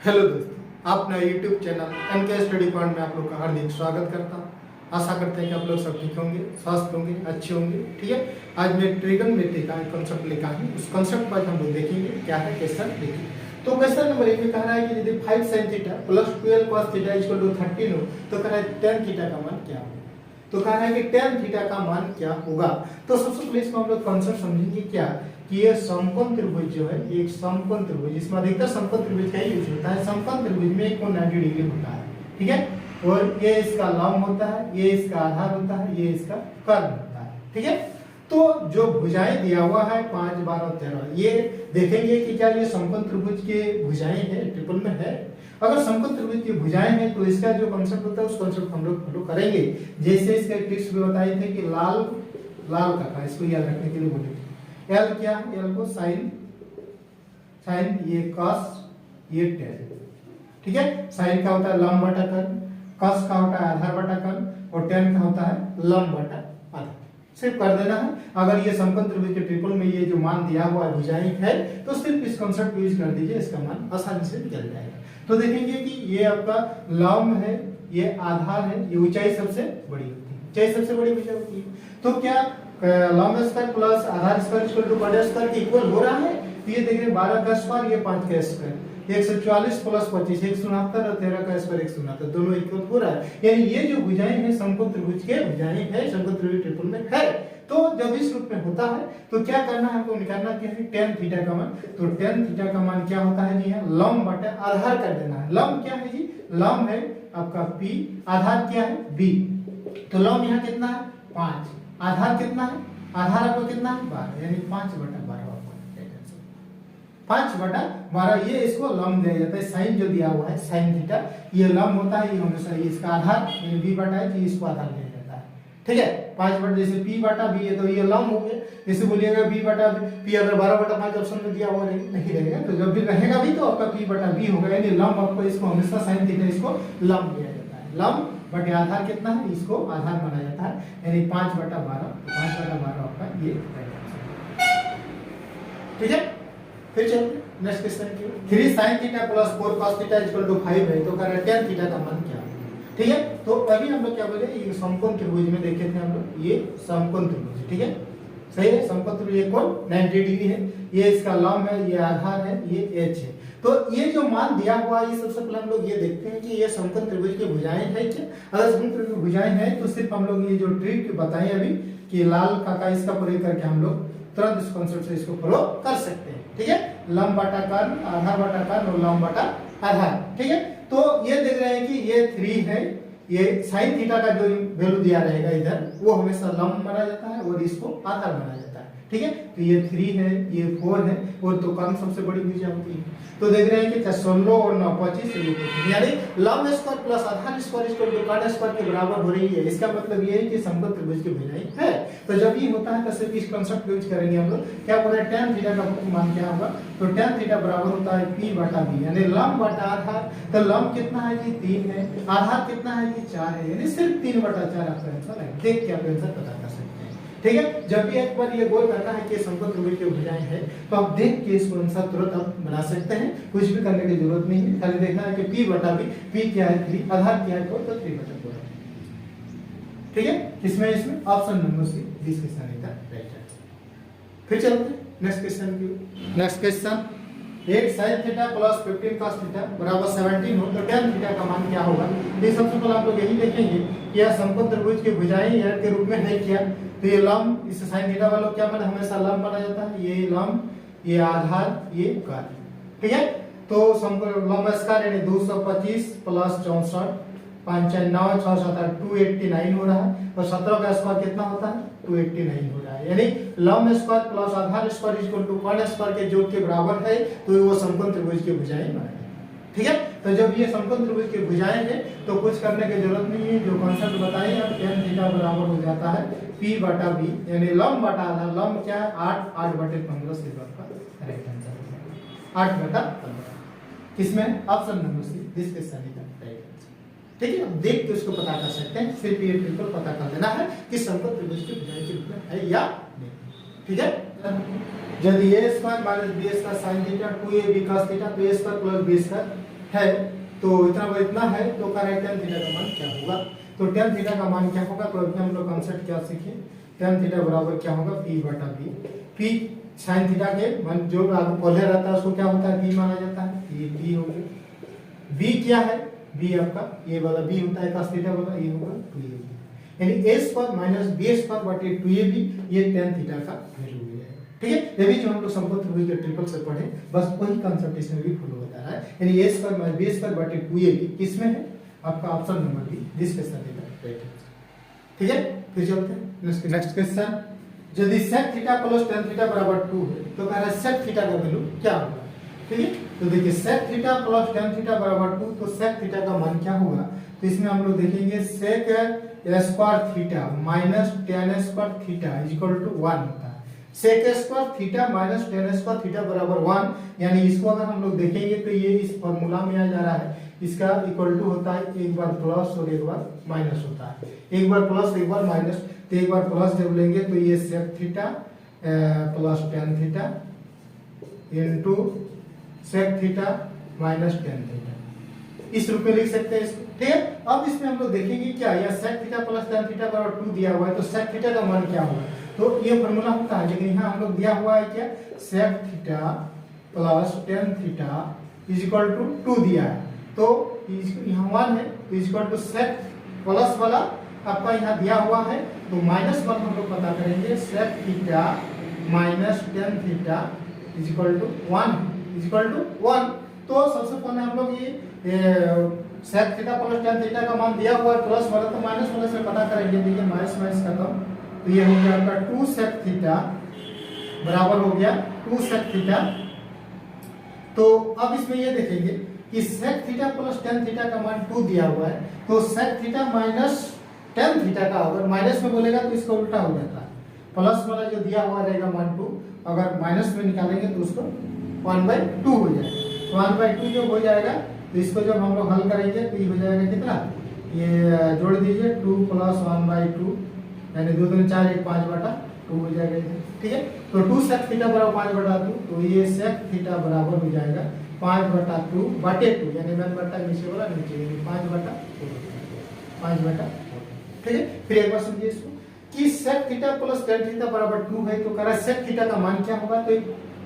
Hello दोस्तों, अपना YouTube channel NK study point में आप लोग का हार्दिक स्वागत करता हूँ। आशा करते हैं कि आप लोग सब ठीक होंगे, स्वस्थ होंगे, अच्छे होंगे। ठीक है, आज मैं ट्रिगोनोमेट्री का एक कॉन्सेप्ट लेकर हूँ। उस कॉन्सेप्ट पर हम लोग देखेंगे क्या है क्वेश्चन। देखिए, तो क्वेश्चन नंबर 1 में कह रहा है कि यदि 5 sin theta plus 12 cos theta equal to 13 हो तो कह रहा है tan थीटा का मान क्या होगा। तो कह रहा है कि tan थीटा का मान क्या होगा। तो सबसे पहले इसको हम लोग कॉन्सेप्ट समझेंगे क्या कि ये समकोण त्रिभुज जो है, एक समकोण त्रिभुज, इसमें अधिकतर समकोण त्रिभुज का यूज होता है। समकोण त्रिभुज में एक कोण 90 डिग्री होता है। ठीक है, और ये इसका लंब होता है, ये इसका आधार होता है, ये इसका कर्ण होता है। ठीक है, तो जो भुजाएं दिया हुआ है 5, 12, 13, ये देखेंगे कि क्या ये समकोण त्रिभुज के भुजाएं है, ट्रिपल में है। अगर समकोण त्रिभुज की भुजाएं हैं तो इसका जो कॉन्सेप्ट होता है उस कॉन्सेप्ट हम लोग फॉलो करेंगे। जैसे इसके ट्रिक्स भी बताए थे कि लाल का था, इसको याद रखने के लिए बोले थे। एल क्या है, एल को साइन, ये कॉस, ये टेन। ठीक है, साइन का होता है लंब बटा कर्ण, कॉस का होता है आधार बटा कर्ण, और टेन का होता है लंब बटा आधार। सिर्फ कर देना है। अगर ये समकोण त्रिभुज के ट्रिपल में ये जो मान दिया हुआ है भुजाएं है तो सिर्फ इस कॉन्सेप्ट यूज कर दीजिए, इसका मान आसानी से निकल जाएगा। तो देखेंगे कि ये आपका लंब है, ये आधार है, ये ऊंचाई सबसे बड़ी होती है, ऊंचाई सबसे बड़ी भुजा होती है। तो क्या लंब स्क्वायर प्लस आधार स्क्वायर इक्वल टू बड़े स्क्वायर के इक्वल हो रहा है। तो ये देखिए 12 का स्क्वायर, ये 5 का स्क्वायर, 140 प्लस 25 169 और 13 का स्क्वायर 169, दोनों इक्वल हो रहा है। यानी ये जो भुजाएं हैं समकोण त्रिभुज के भुजाएं हैं, समकोण त्रिभुज ट्रिपल में है। तो जब इस रूप में होता है तो क्या करना है, हमको निकालना क्या है, tan थीटा का मान। तो tan थीटा का मान क्या होता है जी, लंब बटा आधार कर देना है। लंब क्या है जी, लंब है आपका p, आधार क्या है b। तो लंब यहाँ कितना है 5, आधार कितना है, आधार आपको कितना है 12, यानी 5/12 आपको 5/12। ये इसको लंब दिया जाता है। साइन जो दिया हुआ है साइन थीटा, ये लंब होता है, ये हमेशा इसका आधार यानी b बटा है, तो इसको आधार दिया जाता है। ठीक है, 5/, जैसे p बटा b है तो ये लंब हो गया। जैसे बोलिएगा b बटा p, अगर 12/5 ऑप्शन में दिया हुआ नहीं रहेगा तो जब भी रहेगा भी तो आपका p बटा b होगा, यानी लंब आपको इसको हमेशा साइन थीटा इसको लंब दिया जाता है। लंब बटे आधार कितना है, इसको आधार माना जाता है, यानी 5/12। 5/12 आपका ये रहेगा। ठीक है, फिर चलते नेक्स्ट क्वेश्चन की। 3 sin theta plus 4 cos theta equal to 5 है तो कह रहा है tan थीटा का मान क्या है। ठीक है, तो अभी हम लोग क्या बोले, ये समकोण त्रिभुज में देखे थे हम लोग, ये समकोण त्रिभुज। ठीक है, सही है, समकोण त्रिभुज ये कोण 90 डिग्री है, ये इसका लंब है, ये आधार है, ये h है। तो ये जो मान दिया हुआ है, ये सबसे पहले हम लोग ये देखते हैं कि ये समकोण त्रिभुज की भुजाएं है क्या। अगर समकोण त्रिभुज की भुजाएं हैं तो सिर्फ हम लोग ये जो ट्रिक बताए अभी कि लाल का इसका प्रयोग करके हम लोग तुरंत इस कॉन्सेप्ट से इसको फॉलो कर सकते हैं। ठीक है, लंब बटा कर्ण, आधार बटा कर्ण और लंब बटा आधार। ठीक है, तो ये देख रहे हैं कि ये 3 है, ये साइन थीटा का जो वैल्यू दिया रहेगा इधर वो हमेशा लंब माना जाता है और इसको आधार माना जाता है। ठीक है, तो ये 3 है, ये 4 है, और तो कर्ण सबसे बड़ी भुजा होती है। तो देख रहे हैं कि 16 और 9 25, यानी लंब स्क्वायर प्लस आधार स्क्वायर इक्वल टू कर्ण स्क्वायर के बराबर हो रही है। इसका मतलब ये है कि समकोण त्रिभुज की भुजाएं है। तो जब ये होता है तो सिर्फ इस कांसेप्ट यूज करेंगे हम लोग। क्या बोल रहे हैं, tan थीटा का मान क्या होगा। तो tan थीटा बराबर होता है p बटा b, यानी लंब बटा आधार। तो लंब कितना है जी 3 है, आधार कितना है जी 4 है, यानी सिर्फ 3/4 आपका आंसर है। देख के आप आंसर पता कर सकते हैं। ठीक है, जब भी एक बार ये गोल करना है कि समकोण त्रिभुज की भुजाएं है तो आप देख के इसको आंसर तुरंत आप बना सकते हैं, कुछ भी करने की जरूरत नहीं है। खाली देखना है कि p बटा b, p क्या है 3, आधार क्या है 4, तो 3/4। ठीक है, इसमें option number see this question is the right answer. फिर चलते हैं नेक्स्ट क्वेश्चन की। Next question, 8 sin theta plus 15 cos theta बराबर 17 हो तो tan थीटा का मान क्या होगा। ये सबसे पहले आप लोग यही देखेंगे कि यह समकोण त्रिभुज की भुजाएं के रूप में है क्या। तो ये लंब, इस sin थीटा वालों क्या माना, हमेशा लंब माना जाता है, ये लंब, ये आधार, ये कर्ण। ठीक है, तो समकोण लंब स्क्वायर यानी 225 प्लस 64, 5 9 6 7 289 हो रहा है, और 17 का स्क्वायर कितना होता है 289 हो रहा है, यानी लंब स्क्वायर प्लस आधार स्क्वायर इक्वल टू कर्ण स्क्वायर के योग के बराबर है। तो वो समकोण त्रिभुज की भुजाएं माने। ठीक है, तो जब ये समकोण त्रिभुज की भुजाएं हैं तो कुछ करने की जरूरत नहीं है, जो कॉन्सेप्ट बताए आप tan थीटा बराबर हो जाता है p बटा b, यानी लंब बटा आधार। लंब क्या है 8/15 से आपका करेक्ट आंसर है 8/15। किसमें, option number see this question is the right answer. ठीक है, देख के उसको पता कर सकते हैं, सिर्फ ये ट्रिपल पता कर लेना है कि समकोण त्रिभुज की भुजाएं के रूप में है या नहीं। ठीक है, यदि a² - b² sin theta 2ab cos theta तो a² + b² है, तो इतना बार इतना है, तो कह रहे tan थीटा का मान क्या होगा। तो tan थीटा का मान क्या होगा, तो अभी हम लोग कॉन्सेप्ट क्या सीखे, tan थीटा बराबर क्या होगा P/B। P sin थीटा के मान जो आगे पहले रहता है उसको क्या होता है, P माना जाता है, ये P हो गया। B क्या है, B आपका ये वाला B होता है cos थीटा वाला, ये होगा 2ab, यानी a square minus b square बटे 2ab, ये tan थीटा का वैल्यू है। ठीक है, ये भी जो हम लोग संबंध हुई के ट्रिपल से पढ़े, बस वही कांसेप्ट इसमें भी फॉलो होता है, यानी a square minus b square बटे 2ab किसमें है, आपका option number B, this question है। ठीक है, फिर चलते हैं नेक्स्ट क्वेश्चन। यदि sec theta plus tan theta बराबर 2 है, तो कह रहा है sec थीटा का वैल्यू क्या होगा। ठीक है, तो देखिए sec theta plus tan theta बराबर 2, तो sec थीटा का मान क्या होगा, तो इसमें हम लोग देखेंगे sec square theta minus tan square theta equal to 1 होता है। sec square theta minus tan square theta बराबर 1, यानी इसको अगर हम लोग देखेंगे तो ये इस फार्मूला में आ जा रहा है, इसका इक्वल टू होता है एक बार प्लस और एक बार माइनस होता है, एक बार प्लस एक बार माइनस, तो एक बार प्लस जब लेंगे तो ये sec theta plus tan theta into sec theta minus tan theta, इस रूप में लिख सकते हैं इसको। ठीक है, अब इसमें हम लोग देखेंगे क्या, यह sec theta plus tan theta बराबर 2 दिया हुआ है, तो sec थीटा का मान क्या होगा, तो ये फार्मूला होता है, लेकिन यहाँ हम लोग दिया हुआ है क्या, sec theta plus tan theta is equal to 2 दिया है, तो यहाँ 1 है, तो is equal to sec plus वाला आपका यहाँ दिया हुआ है, तो माइनस वाला हम लोग पता करेंगे, sec theta minus tan theta is equal to 1, तो सबसे पहले हम लोग ये sec theta plus tan theta का मान दिया हुआ है, प्लस वाला तो माइनस वाला से पता करेंगे। देखिए माइनस माइनस खत्म, तो ये हो गया आपका 2 sec थीटा बराबर हो गया 2 sec थीटा। तो अब इसमें ये देखेंगे कि sec theta plus tan theta का मान 2 दिया हुआ है, तो sec theta minus tan theta का अगर माइनस में बोलेगा तो इसका उल्टा हो जाता है, प्लस वाला जो दिया हुआ रहेगा मान 2, अगर माइनस में निकालेंगे तो उसको 1/2 हो जाएगा, 1/2 जो हो जाएगा, तो इसको जब हम लोग हल करेंगे तो ये हो जाएगा कितना, ये जोड़ दीजिए 2 प्लस 1/2, यानी 2 दूनी 4 1 5/2 हो जाएगा। ठीक है, तो 2 sec थीटा बराबर 5/2, तो ये sec थीटा बराबर हो जाएगा 5/2 बटे 2, यानी मैंने बटा नीचे वाला नीचे 5/4। ठीक है, फिर एक बार समझिए इसको कि sec theta plus tan theta बराबर 2 है, तो कह रहा है sec थीटा का मान क्या होगा, तो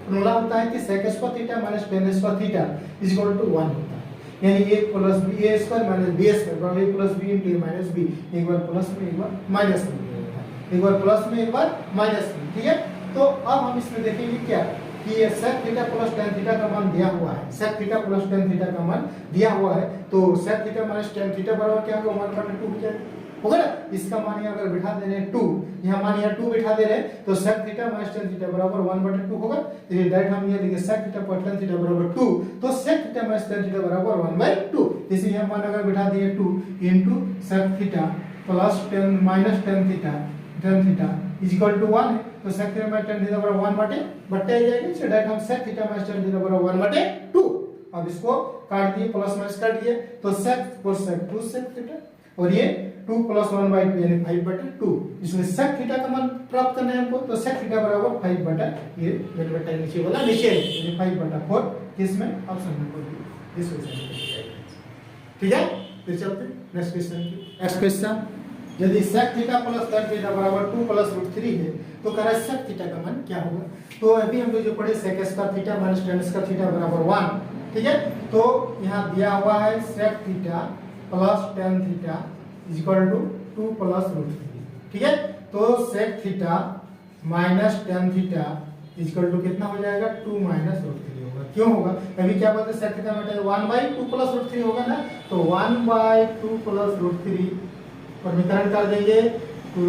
फॉर्मूला होता है कि sec square theta minus tan square theta is equal to 1 होता है, यानी a plus b a square minus b square बराबर a plus b into a minus b, एक बार प्लस में एक बार माइनस में, एक बार प्लस में एक बार माइनस में। ठीक है, तो अब हम इसमें देखेंगे क्या कि ये sec theta plus tan theta का मान दिया हुआ है, sec theta plus tan theta का मान दिया हुआ है, तो sec theta minus tan theta बराबर क्या होगा, 1/2 हो जाएगा, होगा ना। इसका मान यहाँ अगर बिठा दे रहे हैं 2, यहाँ मान यहाँ 2 बिठा दे रहे हैं, तो sec theta minus tan theta बराबर 1/2 होगा, तो ये डायरेक्ट हम ये लिखेंगे sec theta plus tan theta बराबर 2, तो sec theta minus tan theta बराबर 1/2, इसलिए यहाँ मान अगर बिठा दिए 2 into sec theta plus tan minus tan theta is equal to 1 है, तो sec theta minus tan theta बराबर 1/2 आ जाएगा, इससे डायरेक्ट हम sec theta minus tan theta बराबर 1/2, अब इसको काट दिए, प्लस माइनस काट दिए, तो sec plus sec 2 sec theta, और ये 2 प्लस 1/2 यानी 5/2, इसमें sec थीटा का मान प्राप्त करना है हमको, तो sec थीटा बराबर 5/, ये मेरे बटा नीचे वाला नीचे यानी 5/4, किसमें ऑप्शन नंबर बी, इस क्वेश्चन। ठीक है, फिर चलते नेक्स्ट क्वेश्चन की। नेक्स्ट क्वेश्चन, यदि sec theta plus tan theta बराबर 2 प्लस √3 है, तो कह रहा है sec थीटा का मान क्या होगा, तो अभी हम लोग जो पढ़े sec square theta minus tan square theta बराबर 1। ठीक है, तो यहाँ दिया हुआ है sec theta plus tan theta is equal to 2 plus √3। ठीक है, तो sec theta minus tan theta is equal to कितना हो जाएगा, 2 माइनस √3 होगा। क्यों होगा, अभी क्या बोलते हैं sec थीटा मतलब 1/2 प्लस √3 होगा ना, तो 1/2 प्लस √3 समीकरण कर देंगे, तो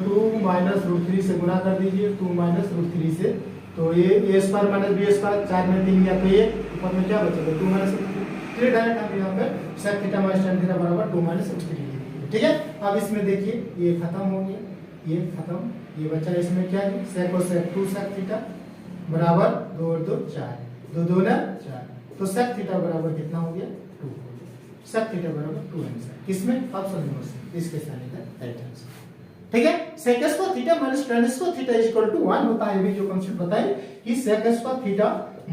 2 माइनस √3 से गुणा कर दीजिए, 2 माइनस √3 से, तो ये a square minus b square 4 में 3 गया, तो ये ऊपर में क्या बचेगा 2 माइनस √3, फिर डायरेक्ट हम यहाँ पे sec theta minus tan theta बराबर 2 माइनस √3। ठीक है, अब इसमें देखिए ये खत्म हो गया, ये खत्म, ये बचा इसमें क्या है sec और sec 2 sec थीटा बराबर 2 और 2 4, 2 2 ना 4, तो sec थीटा बराबर कितना हो गया 2, sec थीटा बराबर 2 आंसर किसमें, ऑप्शन नंबर सी, इसके साथ का राइट आंसर। ठीक है, sec square theta minus tan square theta is equal to 1 होता है, अभी जो कांसेप्ट बताए कि sec square theta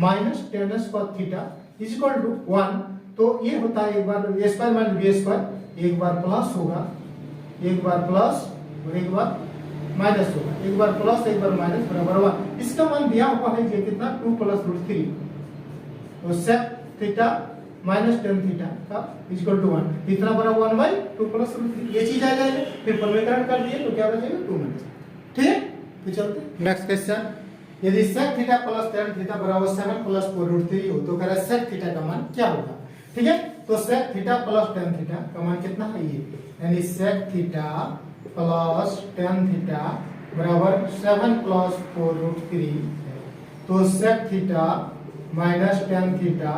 minus tan square theta is equal to 1, तो ये होता है एक बार A square minus B square, एक बार प्लस होगा, एक बार प्लस और एक बार माइनस होगा, एक बार प्लस एक बार माइनस बराबर 1। इसका मान दिया हुआ है ये कितना 2 + √3, तो sec theta minus tan theta का इक्वल टू 1, इतना बड़ा 1/2 + √3, ये चीज आ जाएगा। फिर समीकरण कर दिए तो क्या बचेगा 2 माइनस, ठीक है। तो चलते नेक्स्ट क्वेश्चन, यदि sec थीटा + tan थीटा बराबर 7 + 4√3 हो तो कह रहा है sec थीटा का मान क्या होगा, ठीक है। तो sec थीटा + tan थीटा का मान कितना है ये, यानी sec थीटा + tan थीटा बराबर 7 + 4√3 है। तो sec theta minus tan theta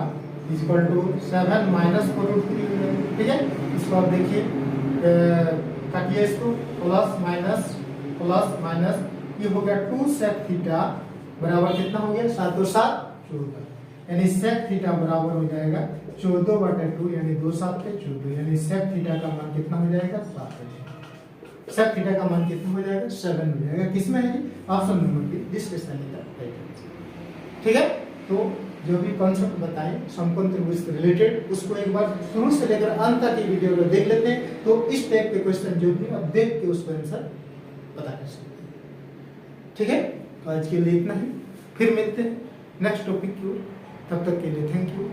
equal to 7 - 4√3, ठीक है। इसको आप देखिए, काटिए इसको, प्लस माइनस ये हो गया 2 sec थीटा बराबर कितना हो गया 7 और 7 14, यानी sec थीटा बराबर हो जाएगा 14/2, यानी 2 7 पे 14, यानी sec थीटा का मान कितना हो जाएगा 7 हो जाएगा। sec थीटा का मान कितना हो जाएगा 7 हो जाएगा। किसमें है, ऑप्शन नंबर बी डिस्कशन का, ठीक है। तो जो भी कॉन्सेप्ट बताएं समकोण त्रिभुज से रिलेटेड उसको एक बार शुरू से लेकर अंत तक की वीडियो को देख लेते हैं, तो इस टाइप के क्वेश्चन जो भी आप देख के उसको आंसर बता कर सकते हैं, ठीक है। तो आज के लिए इतना ही, फिर मिलते हैं नेक्स्ट टॉपिक की ओर, तब तक के लिए थैंक यू।